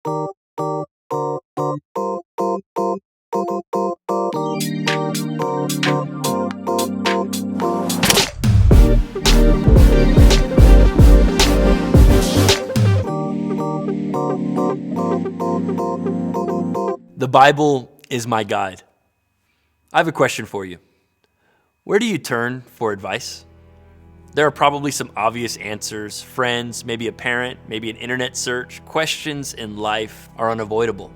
The Bible is my guide. I have a question for you. Where do you turn for advice? There are probably some obvious answers. Friends, maybe a parent, maybe an internet search. Questions in life are unavoidable.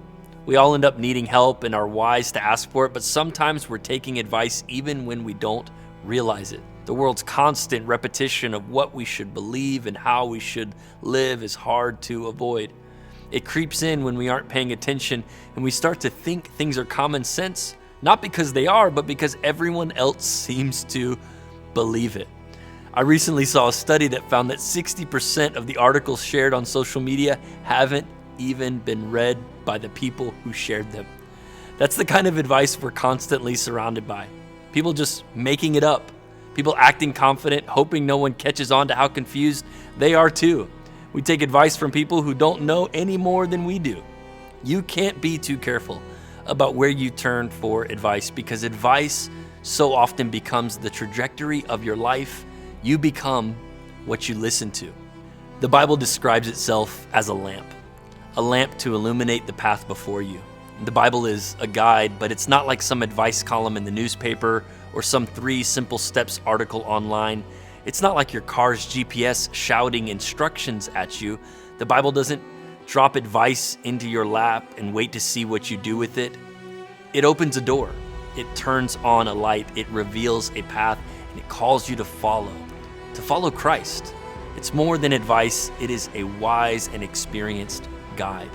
We all end up needing help and are wise to ask for it, but sometimes we're taking advice even when we don't realize it. The world's constant repetition of what we should believe and how we should live is hard to avoid. It creeps in when we aren't paying attention and we start to think things are common sense, not because they are, but because everyone else seems to believe it. I recently saw a study that found that 60% of the articles shared on social media haven't even been read by the people who shared them. That's the kind of advice we're constantly surrounded by. People just making it up. People acting confident, hoping no one catches on to how confused they are too. We take advice from people who don't know any more than we do. You can't be too careful about where you turn for advice because advice so often becomes the trajectory of your life. You become what you listen to. The Bible describes itself as a lamp to illuminate the path before you. The Bible is a guide, but it's not like some advice column in the newspaper or some 3 simple steps article online. It's not like your car's GPS shouting instructions at you. The Bible doesn't drop advice into your lap and wait to see what you do with it. It opens a door. It turns on a light. It reveals a path, and it calls you to follow Christ. It's more than advice. It is a wise and experienced guide.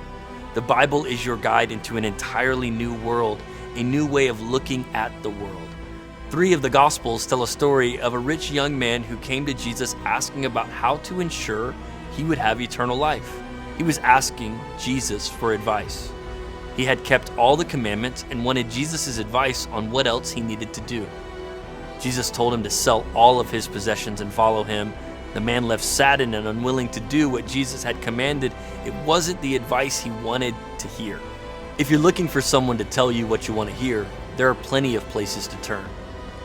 The Bible is your guide into an entirely new world, a new way of looking at the world. 3 of the Gospels tell a story of a rich young man who came to Jesus asking about how to ensure he would have eternal life. He was asking Jesus for advice. He had kept all the commandments and wanted Jesus' advice on what else he needed to do. Jesus told him to sell all of his possessions and follow him. The man left saddened and unwilling to do what Jesus had commanded. It wasn't the advice he wanted to hear. If you're looking for someone to tell you what you want to hear, there are plenty of places to turn.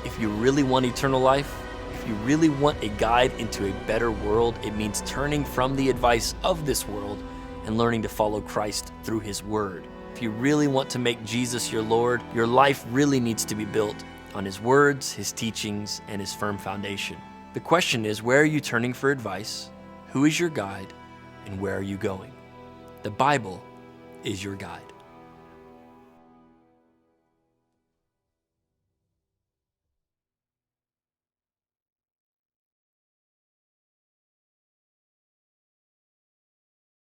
If you really want eternal life, if you really want a guide into a better world, it means turning from the advice of this world and learning to follow Christ through his word. If you really want to make Jesus your Lord, your life really needs to be built on his words, his teachings, and his firm foundation. The question is, where are you turning for advice? Who is your guide? And where are you going? The Bible is your guide.